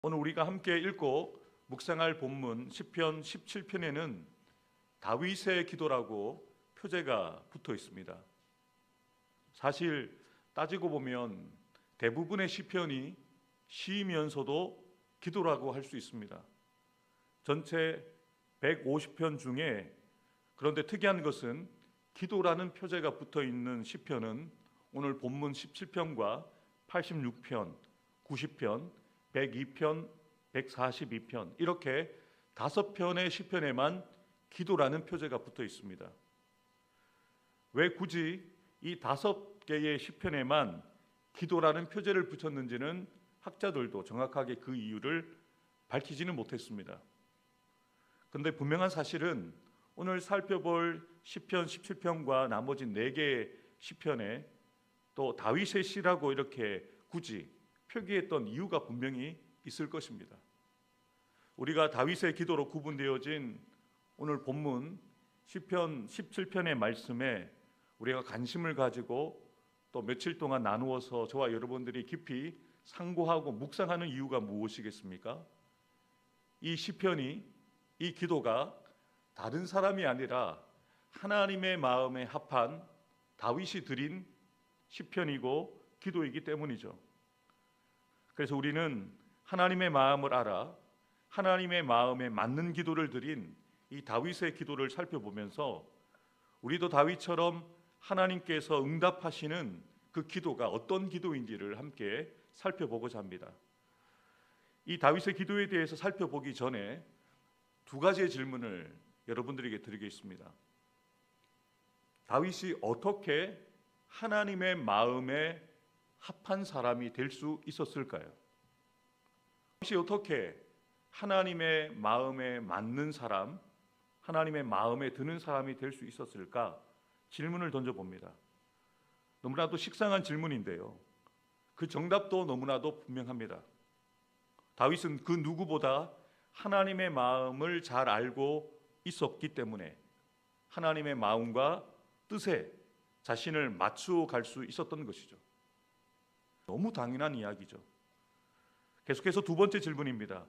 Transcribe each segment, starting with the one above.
오늘 우리가 함께 읽고 묵상할 본문 시편 17편에는 다윗의 기도라고 표제가 붙어 있습니다. 사실 따지고 보면 대부분의 시편이 시이면서도 기도라고 할 수 있습니다. 전체 150편 중에 그런데 특이한 것은 기도라는 표제가 붙어 있는 시편은 오늘 본문 17편과 86편, 90편, 102편, 142편 이렇게 5편의 시편에만 기도라는 표제가 붙어 있습니다. 왜 굳이 이 5개의 시편에만 기도라는 표제를 붙였는지는 학자들도 정확하게 그 이유를 밝히지는 못했습니다. 그런데 분명한 사실은 오늘 살펴볼 시편 17편과 나머지 4개의 시편에 또 다윗의 시라고 이렇게 굳이 표기했던 이유가 분명히 있을 것입니다. 우리가 다윗의 기도로 구분되어진 오늘 본문 시편 17편의 말씀에 우리가 관심을 가지고 또 며칠 동안 나누어서 저와 여러분들이 깊이 상고하고 묵상하는 이유가 무엇이겠습니까? 이 시편이, 이 기도가 다른 사람이 아니라 하나님의 마음에 합한 다윗이 드린 시편이고 기도이기 때문이죠. 그래서 우리는 하나님의 마음을 알아 하나님의 마음에 맞는 기도를 드린 이 다윗의 기도를 살펴보면서 우리도 다윗처럼 하나님께서 응답하시는 그 기도가 어떤 기도인지를 함께 살펴보고자 합니다. 이 다윗의 기도에 대해서 살펴보기 전에 2가지의 질문을 여러분들에게 드리겠습니다. 다윗이 어떻게 하나님의 마음에 합한 사람이 될 수 있었을까요? 다윗이 어떻게 하나님의 마음에 맞는 사람, 하나님의 마음에 드는 사람이 될 수 있었을까? 질문을 던져봅니다. 너무나도 식상한 질문인데요, 그 정답도 너무나도 분명합니다. 다윗은 그 누구보다 하나님의 마음을 잘 알고 있었기 때문에 하나님의 마음과 뜻에 자신을 맞추어 갈 수 있었던 것이죠. 너무 당연한 이야기죠. 계속해서 2번째 질문입니다.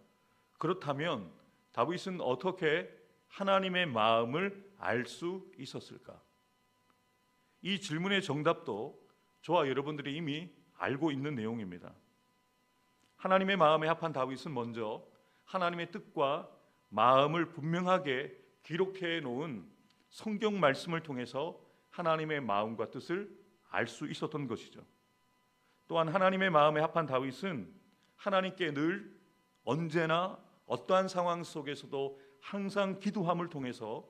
그렇다면 다윗은 어떻게 하나님의 마음을 알 수 있었을까? 이 질문의 정답도 저와 여러분들이 이미 알고 있는 내용입니다. 하나님의 마음에 합한 다윗은 먼저 하나님의 뜻과 마음을 분명하게 기록해 놓은 성경 말씀을 통해서 하나님의 마음과 뜻을 알 수 있었던 것이죠. 또한 하나님의 마음에 합한 다윗은 하나님께 늘 언제나 어떠한 상황 속에서도 항상 기도함을 통해서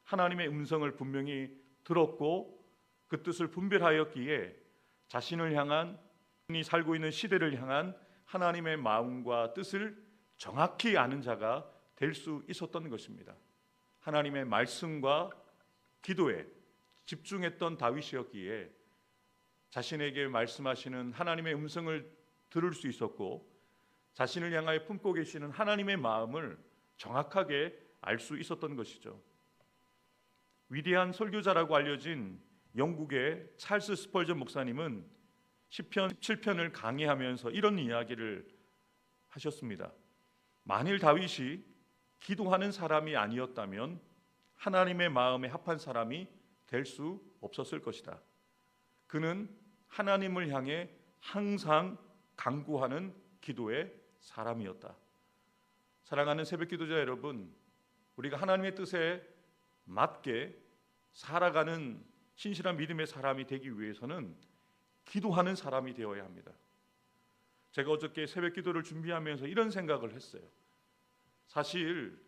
하나님의 음성을 분명히 들었고 그 뜻을 분별하였기에 자신을 향한, 살고 있는 시대를 향한 하나님의 마음과 뜻을 정확히 아는 자가 될 수 있었던 것입니다. 하나님의 말씀과 기도에 집중했던 다윗이었기에 자신에게 말씀하시는 하나님의 음성을 들을 수 있었고 자신을 향하여 품고 계시는 하나님의 마음을 정확하게 알 수 있었던 것이죠. 위대한 설교자라고 알려진 영국의 찰스 스펄전 목사님은 시편 17편을 강의하면서 이런 이야기를 하셨습니다. 만일 다윗이 기도하는 사람이 아니었다면 하나님의 마음에 합한 사람이 될 수 없었을 것이다. 그는 하나님을 향해 항상 간구하는 기도의 사람이었다. 사랑하는 새벽기도자 여러분, 우리가 하나님의 뜻에 맞게 살아가는 신실한 믿음의 사람이 되기 위해서는 기도하는 사람이 되어야 합니다. 제가 어저께 새벽기도를 준비하면서 이런 생각을 했어요. 사실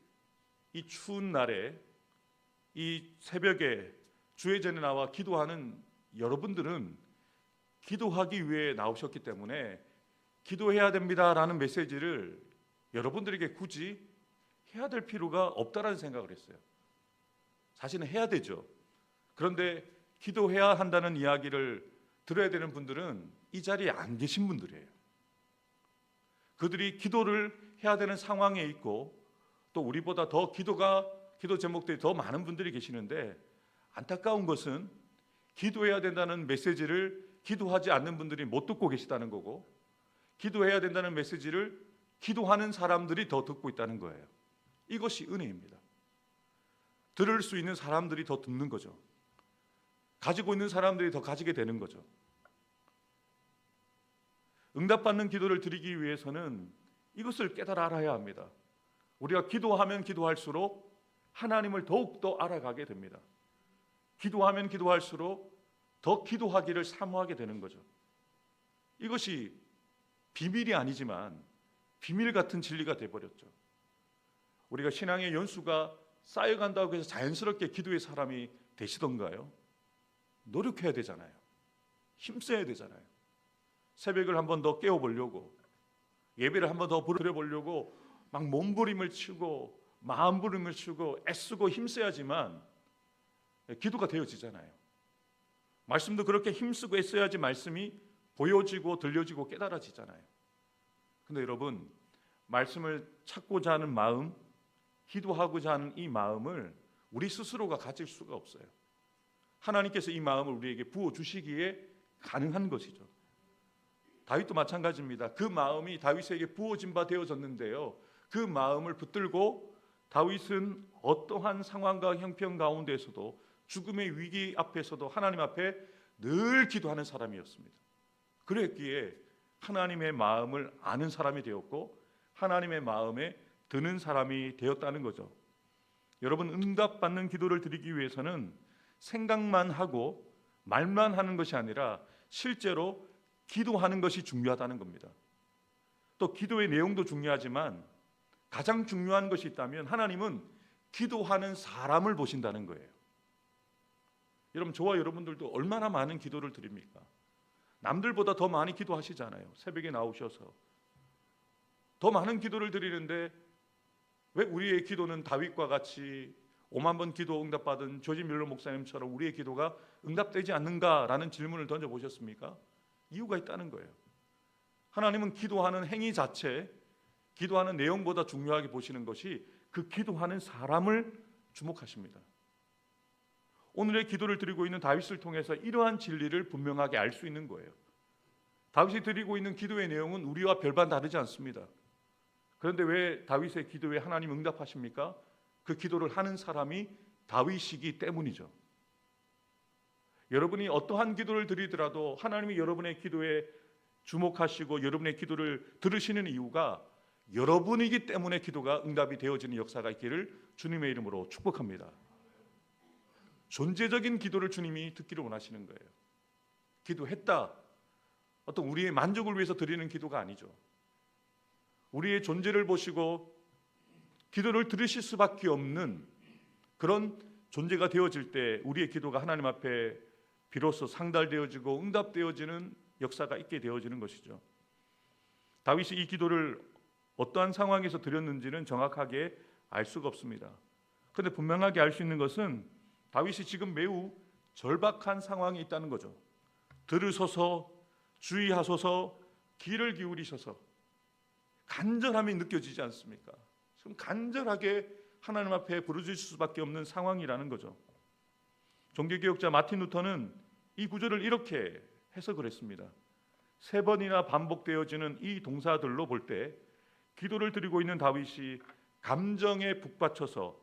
이 추운 날에 이 새벽에 주의 전에 나와 기도하는 여러분들은 기도하기 위해 나오셨기 때문에 기도해야 됩니다라는 메시지를 여러분들에게 굳이 해야 될 필요가 없다라는 생각을 했어요. 사실은 해야 되죠. 그런데 기도해야 한다는 이야기를 들어야 되는 분들은 이 자리에 안 계신 분들이에요. 그들이 기도를 해야 되는 상황에 있고 또 우리보다 더 기도 제목들이 더 많은 분들이 계시는데 안타까운 것은 기도해야 된다는 메시지를 기도하지 않는 분들이 못 듣고 계시다는 거고 기도해야 된다는 메시지를 기도하는 사람들이 더 듣고 있다는 거예요. 이것이 은혜입니다. 들을 수 있는 사람들이 더 듣는 거죠. 가지고 있는 사람들이 더 가지게 되는 거죠. 응답받는 기도를 드리기 위해서는 이것을 깨달아 알아야 합니다. 우리가 기도하면 기도할수록 하나님을 더욱더 알아가게 됩니다. 기도하면 기도할수록 더 기도하기를 사모하게 되는 거죠. 이것이 비밀이 아니지만 비밀 같은 진리가 되어버렸죠. 우리가 신앙의 연수가 쌓여간다고 해서 자연스럽게 기도의 사람이 되시던가요? 노력해야 되잖아요. 힘써야 되잖아요. 새벽을 한 번 더 깨워보려고, 예배를 한 번 더 드려보려고 막 몸부림을 치고 마음부림을 치고 애쓰고 힘써야지만 기도가 되어지잖아요. 말씀도 그렇게 힘쓰고 애써야지 말씀이 보여지고 들려지고 깨달아지잖아요. 근데 여러분, 말씀을 찾고자 하는 마음, 기도하고자 하는 이 마음을 우리 스스로가 가질 수가 없어요. 하나님께서 이 마음을 우리에게 부어주시기에 가능한 것이죠. 다윗도 마찬가지입니다. 그 마음이 다윗에게 부어진 바 되어졌는데요, 그 마음을 붙들고 다윗은 어떠한 상황과 형편 가운데서도 죽음의 위기 앞에서도 하나님 앞에 늘 기도하는 사람이었습니다. 그랬기에 하나님의 마음을 아는 사람이 되었고 하나님의 마음에 드는 사람이 되었다는 거죠. 여러분, 응답받는 기도를 드리기 위해서는 생각만 하고 말만 하는 것이 아니라 실제로 기도하는 것이 중요하다는 겁니다. 또 기도의 내용도 중요하지만 가장 중요한 것이 있다면 하나님은 기도하는 사람을 보신다는 거예요. 여러분, 저와 여러분들도 얼마나 많은 기도를 드립니까? 남들보다 더 많이 기도하시잖아요. 새벽에 나오셔서 더 많은 기도를 드리는데 왜 우리의 기도는 다윗과 같이 5만 번 기도 응답받은 조지 밀러 목사님처럼 우리의 기도가 응답되지 않는가라는 질문을 던져보셨습니까? 이유가 있다는 거예요. 하나님은 기도하는 행위 자체, 기도하는 내용보다 중요하게 보시는 것이 그 기도하는 사람을 주목하십니다. 오늘의 기도를 드리고 있는 다윗을 통해서 이러한 진리를 분명하게 알 수 있는 거예요. 다윗이 드리고 있는 기도의 내용은 우리와 별반 다르지 않습니다. 그런데 왜 다윗의 기도에 하나님 응답하십니까? 그 기도를 하는 사람이 다윗이기 때문이죠. 여러분이 어떠한 기도를 드리더라도 하나님이 여러분의 기도에 주목하시고 여러분의 기도를 들으시는 이유가 여러분이기 때문에 기도가 응답이 되어지는 역사가 있기를 주님의 이름으로 축복합니다. 존재적인 기도를 주님이 듣기를 원하시는 거예요. 기도했다, 어떤 우리의 만족을 위해서 드리는 기도가 아니죠. 우리의 존재를 보시고 기도를 들으실 수밖에 없는 그런 존재가 되어질 때 우리의 기도가 하나님 앞에 비로소 상달되어지고 응답되어지는 역사가 있게 되어지는 것이죠. 다윗이 이 기도를 어떠한 상황에서 드렸는지는 정확하게 알 수가 없습니다. 그런데 분명하게 알 수 있는 것은 다윗이 지금 매우 절박한 상황에 있다는 거죠. 들으소서, 주의하소서, 귀를 기울이셔서. 간절함이 느껴지지 않습니까? 지금 간절하게 하나님 앞에 부르짖을 수밖에 없는 상황이라는 거죠. 종교개혁자 마틴 루터는 이 구절을 이렇게 해석을 했습니다. 3번이나 반복되어지는 이 동사들로 볼 때 기도를 드리고 있는 다윗이 감정에 북받쳐서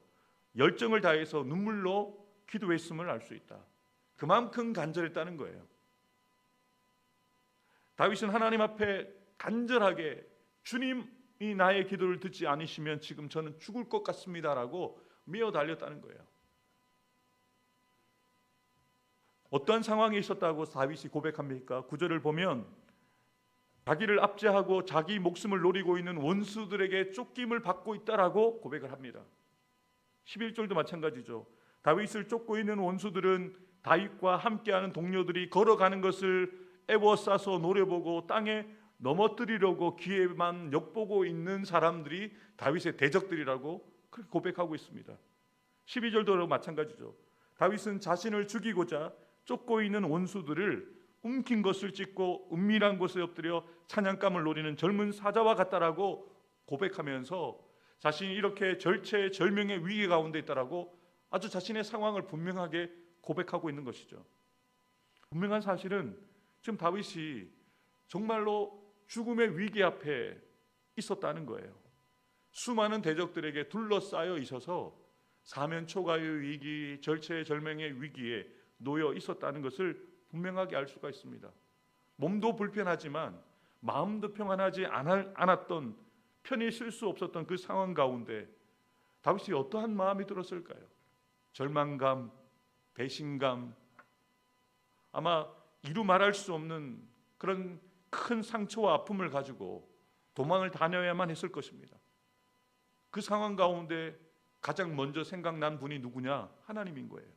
열정을 다해서 눈물로 기도했음을 알 수 있다. 그만큼 간절했다는 거예요. 다윗은 하나님 앞에 간절하게 주님이 나의 기도를 듣지 않으시면 지금 저는 죽을 것 같습니다라고 미어 달렸다는 거예요. 어떠한 상황에 있었다고 다윗이 고백합니까? 9절을 보면 자기를 압제하고 자기 목숨을 노리고 있는 원수들에게 쫓김을 받고 있다라고 고백을 합니다. 11절도 마찬가지죠. 다윗을 쫓고 있는 원수들은 다윗과 함께하는 동료들이 걸어가는 것을 애워싸서 노려보고 땅에 넘어뜨리려고 기회만 엿보고 있는 사람들이 다윗의 대적들이라고 그렇게 고백하고 있습니다. 12절도 마찬가지죠. 다윗은 자신을 죽이고자 쫓고 있는 원수들을 움킨 것을 찢고 은밀한 곳에 엎드려 사냥감을 노리는 젊은 사자와 같다라고 고백하면서 자신이 이렇게 절체절명의 위기 가운데 있다라고 아주 자신의 상황을 분명하게 고백하고 있는 것이죠. 분명한 사실은 지금 다윗이 정말로 죽음의 위기 앞에 있었다는 거예요. 수많은 대적들에게 둘러싸여 있어서 사면초가의 위기, 절체절명의 위기에 놓여 있었다는 것을 분명하게 알 수가 있습니다. 몸도 불편하지만 마음도 평안하지 않았던, 편히 쉴 수 없었던 그 상황 가운데 다윗이 어떠한 마음이 들었을까요? 절망감, 배신감, 아마 이루 말할 수 없는 그런 큰 상처와 아픔을 가지고 도망을 다녀야만 했을 것입니다. 그 상황 가운데 가장 먼저 생각난 분이 누구냐? 하나님인 거예요.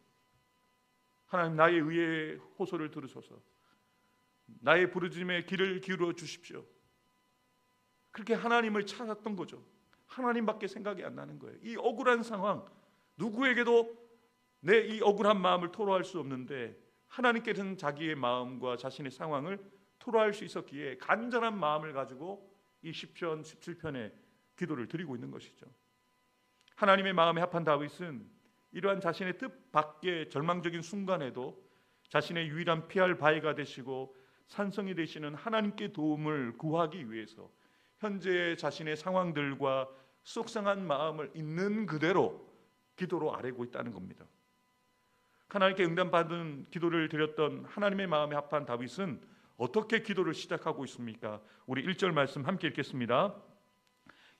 하나님, 나의 의의 호소를 들으소서. 나의 부르짖음에 귀를 기울여 주십시오. 그렇게 하나님을 찾았던 거죠. 하나님밖에 생각이 안 나는 거예요. 이 억울한 상황, 누구에게도 내 이 억울한 마음을 토로할 수 없는데 하나님께서는 자기의 마음과 자신의 상황을 토로할 수 있었기에 간절한 마음을 가지고 이 시편 17편의 기도를 드리고 있는 것이죠. 하나님의 마음에 합한 다윗은 이러한 자신의 뜻 밖의 절망적인 순간에도 자신의 유일한 피할 바위가 되시고 산성이 되시는 하나님께 도움을 구하기 위해서 현재의 자신의 상황들과 속상한 마음을 있는 그대로 기도로 아뢰고 있다는 겁니다. 하나님께 응답받은 기도를 드렸던 하나님의 마음에 합한 다윗은 어떻게 기도를 시작하고 있습니까? 우리 1절 말씀 함께 읽겠습니다.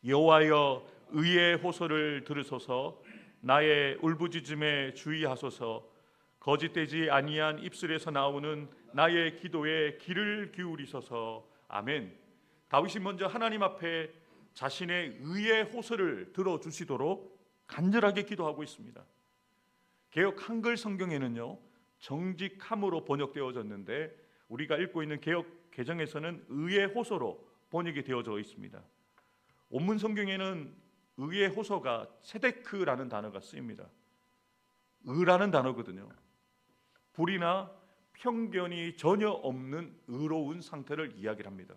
여호와여, 의의 호소를 들으소서. 나의 울부짖음에 주의하소서. 거짓되지 아니한 입술에서 나오는 나의 기도에 귀를 기울이소서. 아멘. 다윗이 먼저 하나님 앞에 자신의 의의 호소를 들어주시도록 간절하게 기도하고 있습니다. 개역 한글 성경에는요, 정직함으로 번역되어졌는데 우리가 읽고 있는 개역 개정에서는 의의 호소로 번역이 되어져 있습니다. 원문 성경에는 의의 호소가 세데크라는 단어가 쓰입니다. 의라는 단어거든요. 불이나 편견이 전혀 없는 의로운 상태를 이야기를 합니다.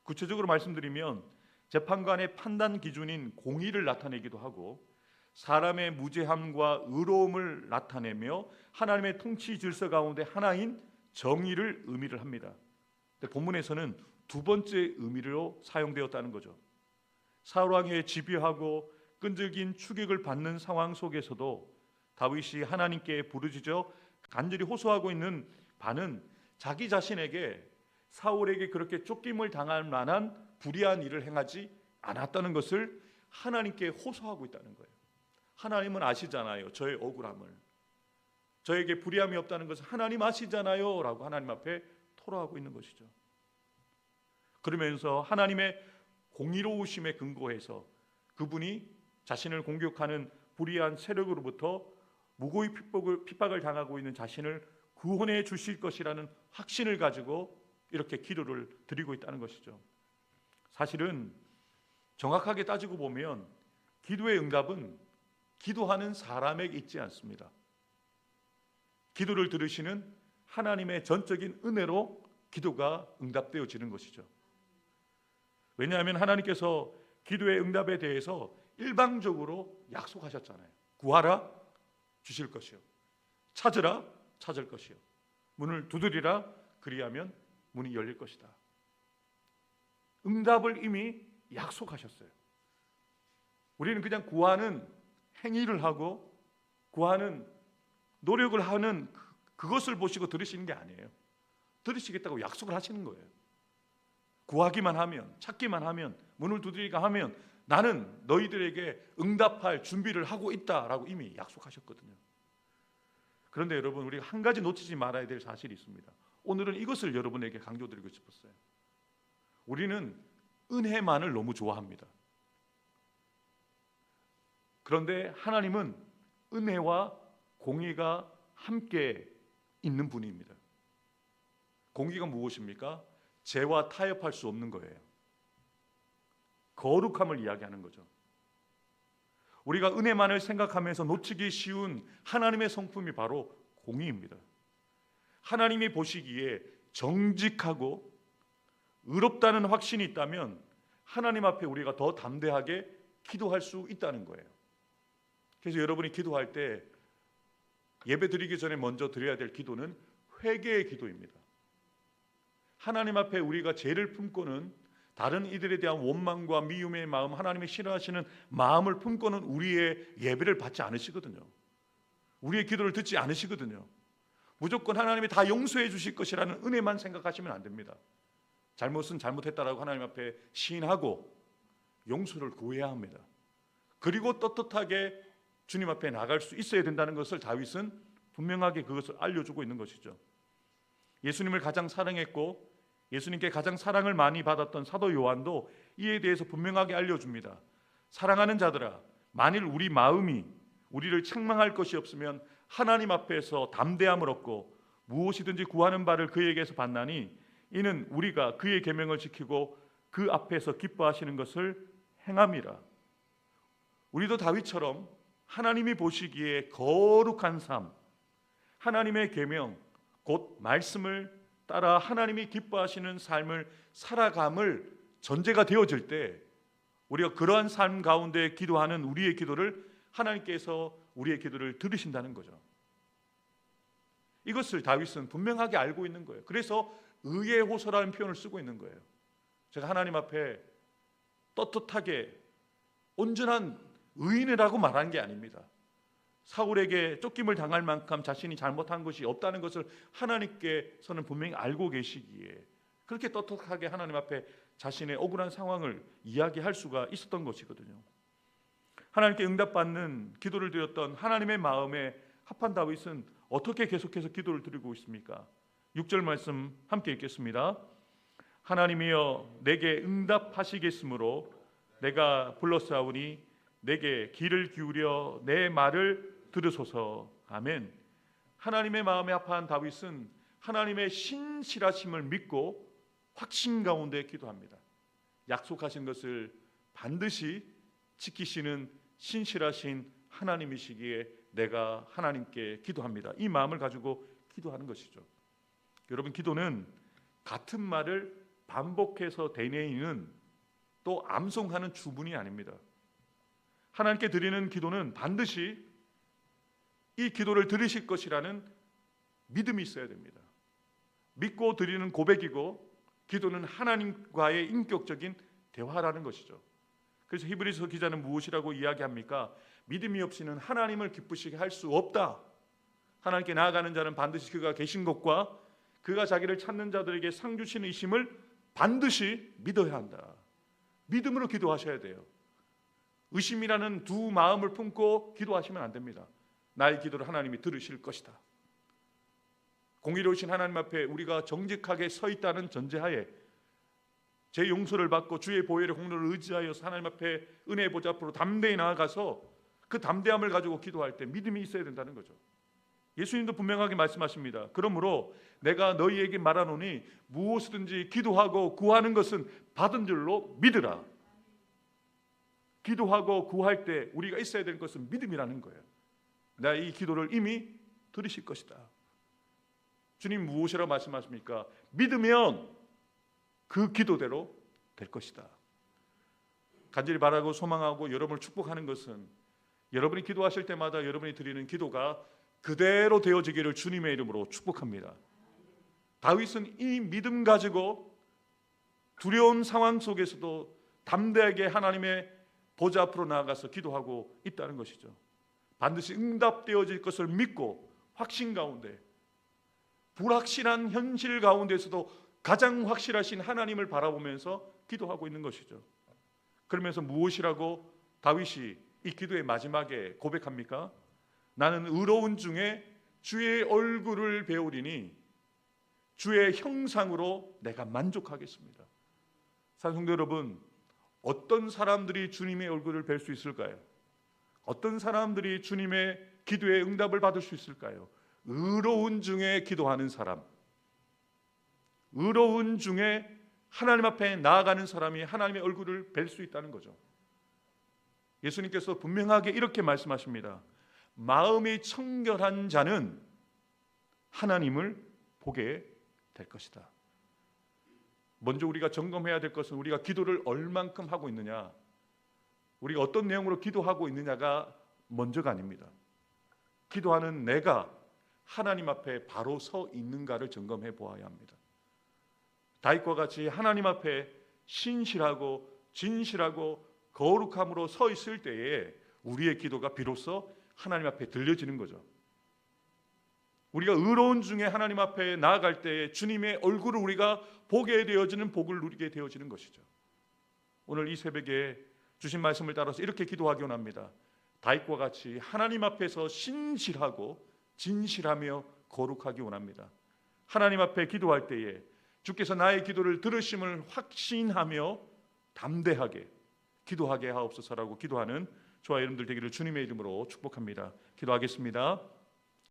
구체적으로 말씀드리면 재판관의 판단 기준인 공의를 나타내기도 하고 사람의 무죄함과 의로움을 나타내며 하나님의 통치 질서 가운데 하나인 정의를 의미를 합니다. 근데 본문에서는 두 번째 의미로 사용되었다는 거죠. 사울 왕의 집요하고 끈질긴 추격을 받는 상황 속에서도 다윗이 하나님께 부르짖어 간절히 호소하고 있는 바는 자기 자신에게 사울에게 그렇게 쫓김을 당할 만한 불의한 일을 행하지 않았다는 것을 하나님께 호소하고 있다는 거예요. 하나님은 아시잖아요, 저의 억울함을. 저에게 불의함이 없다는 것을 하나님 아시잖아요 라고 하나님 앞에 토로하고 있는 것이죠. 그러면서 하나님의 공의로우심에 근거해서 그분이 자신을 공격하는 불의한 세력으로부터 무고히 핍박을 당하고 있는 자신을 구원해 주실 것이라는 확신을 가지고 이렇게 기도를 드리고 있다는 것이죠. 사실은 정확하게 따지고 보면 기도의 응답은 기도하는 사람에게 있지 않습니다. 기도를 들으시는 하나님의 전적인 은혜로 기도가 응답되어지는 것이죠. 왜냐하면 하나님께서 기도의 응답에 대해서 일방적으로 약속하셨잖아요. 구하라, 주실 것이요. 찾으라, 찾을 것이요. 문을 두드리라, 그리하면 문이 열릴 것이다. 응답을 이미 약속하셨어요. 우리는 그냥 구하는 행위를 하고 구하는 노력을 하는 그것을 보시고 들으시는 게 아니에요. 들으시겠다고 약속을 하시는 거예요. 구하기만 하면, 찾기만 하면, 문을 두드리기만 하면 나는 너희들에게 응답할 준비를 하고 있다라고 이미 약속하셨거든요. 그런데 여러분, 우리가 한 가지 놓치지 말아야 될 사실이 있습니다. 오늘은 이것을 여러분에게 강조드리고 싶었어요. 우리는 은혜만을 너무 좋아합니다. 그런데 하나님은 은혜와 공의가 함께 있는 분입니다. 공의가 무엇입니까? 죄와 타협할 수 없는 거예요. 거룩함을 이야기하는 거죠. 우리가 은혜만을 생각하면서 놓치기 쉬운 하나님의 성품이 바로 공의입니다. 하나님이 보시기에 정직하고 의롭다는 확신이 있다면 하나님 앞에 우리가 더 담대하게 기도할 수 있다는 거예요. 그래서 여러분이 기도할 때 예배 드리기 전에 먼저 드려야 될 기도는 회개의 기도입니다. 하나님 앞에 우리가 죄를 품고는 다른 이들에 대한 원망과 미움의 마음, 하나님이 싫어하시는 마음을 품고는 우리의 예배를 받지 않으시거든요. 우리의 기도를 듣지 않으시거든요. 무조건 하나님이 다 용서해 주실 것이라는 은혜만 생각하시면 안 됩니다. 잘못은 잘못했다라고 하나님 앞에 시인하고 용서를 구해야 합니다. 그리고 떳떳하게 주님 앞에 나갈 수 있어야 된다는 것을 다윗은 분명하게 그것을 알려주고 있는 것이죠. 예수님을 가장 사랑했고 예수님께 가장 사랑을 많이 받았던 사도 요한도 이에 대해서 분명하게 알려줍니다. 사랑하는 자들아, 만일 우리 마음이 우리를 책망할 것이 없으면 하나님 앞에서 담대함을 얻고 무엇이든지 구하는 바를 그에게서 받나니 이는 우리가 그의 계명을 지키고 그 앞에서 기뻐하시는 것을 행함이라. 우리도 다윗처럼 하나님이 보시기에 거룩한 삶, 하나님의 계명, 곧 말씀을 따라 하나님이 기뻐하시는 삶을 살아감을 전제가 되어질 때 우리가 그러한 삶 가운데 기도하는 우리의 기도를 하나님께서 우리의 기도를 들으신다는 거죠. 이것을 다윗은 분명하게 알고 있는 거예요. 그래서 의의 호소라는 표현을 쓰고 있는 거예요. 제가 하나님 앞에 떳떳하게 온전한 의인이라고 말하는 게 아닙니다. 사울에게 쫓김을 당할 만큼 자신이 잘못한 것이 없다는 것을 하나님께서는 분명히 알고 계시기에 그렇게 떳떳하게 하나님 앞에 자신의 억울한 상황을 이야기할 수가 있었던 것이거든요. 하나님께 응답받는 기도를 드렸던 하나님의 마음에 합한 다윗은 어떻게 계속해서 기도를 드리고 있습니까? 6절 말씀 함께 읽겠습니다. 하나님이여 내게 응답하시겠으므로 내가 불렀사오니 내게 귀를 기울여 내 말을 들으소서. 아멘. 하나님의 마음에 합한 다윗은 하나님의 신실하심을 믿고 확신 가운데 기도합니다. 약속하신 것을 반드시 지키시는 신실하신 하나님이시기에 내가 하나님께 기도합니다. 이 마음을 가지고 기도하는 것이죠. 여러분, 기도는 같은 말을 반복해서 되뇌이는 또 암송하는 주문이 아닙니다. 하나님께 드리는 기도는 반드시 이 기도를 들으실 것이라는 믿음이 있어야 됩니다. 믿고 드리는 고백이고 기도는 하나님과의 인격적인 대화라는 것이죠. 그래서 히브리서 기자는 무엇이라고 이야기합니까? 믿음이 없이는 하나님을 기쁘시게 할 수 없다. 하나님께 나아가는 자는 반드시 그가 계신 것과 그가 자기를 찾는 자들에게 상 주시는 이심을 반드시 믿어야 한다. 믿음으로 기도하셔야 돼요. 의심이라는 두 마음을 품고 기도하시면 안 됩니다. 나의 기도를 하나님이 들으실 것이다. 공의로우신 하나님 앞에 우리가 정직하게 서 있다는 전제하에 제 용서를 받고 주의 보혈의 공로를 의지하여서 하나님 앞에 은혜의 보좌 앞으로 담대히 나아가서 그 담대함을 가지고 기도할 때 믿음이 있어야 된다는 거죠. 예수님도 분명하게 말씀하십니다. 그러므로 내가 너희에게 말하노니 무엇이든지 기도하고 구하는 것은 받은 줄로 믿으라. 기도하고 구할 때 우리가 있어야 되는 것은 믿음이라는 거예요. 나 이 기도를 이미 들으실 것이다. 주님 무엇이라고 말씀하십니까? 믿으면 그 기도대로 될 것이다. 간절히 바라고 소망하고 여러분을 축복하는 것은 여러분이 기도하실 때마다 여러분이 드리는 기도가 그대로 되어지기를 주님의 이름으로 축복합니다. 다윗은 이 믿음 가지고 두려운 상황 속에서도 담대하게 하나님의 보좌 앞으로 나아가서 기도하고 있다는 것이죠. 반드시 응답되어질 것을 믿고 확신 가운데, 불확실한 현실 가운데서도 가장 확실하신 하나님을 바라보면서 기도하고 있는 것이죠. 그러면서 무엇이라고 다윗이 이 기도의 마지막에 고백합니까? 나는 의로운 중에 주의 얼굴을 배우리니 주의 형상으로 내가 만족하겠습니다. 사랑하는 성도 여러분, 어떤 사람들이 주님의 얼굴을 뵐 수 있을까요? 어떤 사람들이 주님의 기도에 응답을 받을 수 있을까요? 의로운 중에 기도하는 사람, 의로운 중에 하나님 앞에 나아가는 사람이 하나님의 얼굴을 뵐 수 있다는 거죠. 예수님께서 분명하게 이렇게 말씀하십니다. 마음이 청결한 자는 하나님을 보게 될 것이다. 먼저 우리가 점검해야 될 것은 우리가 기도를 얼만큼 하고 있느냐, 우리가 어떤 내용으로 기도하고 있느냐가 먼저가 아닙니다. 기도하는 내가 하나님 앞에 바로 서 있는가를 점검해 보아야 합니다. 다윗과 같이 하나님 앞에 신실하고 진실하고 거룩함으로 서 있을 때에 우리의 기도가 비로소 하나님 앞에 들려지는 거죠. 우리가 의로운 중에 하나님 앞에 나아갈 때에 주님의 얼굴을 우리가 보게 되어지는 복을 누리게 되어지는 것이죠. 오늘 이 새벽에 주신 말씀을 따라서 이렇게 기도하기 원합니다. 다윗과 같이 하나님 앞에서 신실하고 진실하며 거룩하기 원합니다. 하나님 앞에 기도할 때에 주께서 나의 기도를 들으심을 확신하며 담대하게 기도하게 하옵소서라고 기도하는 저와 여러분들 되기를 주님의 이름으로 축복합니다. 기도하겠습니다.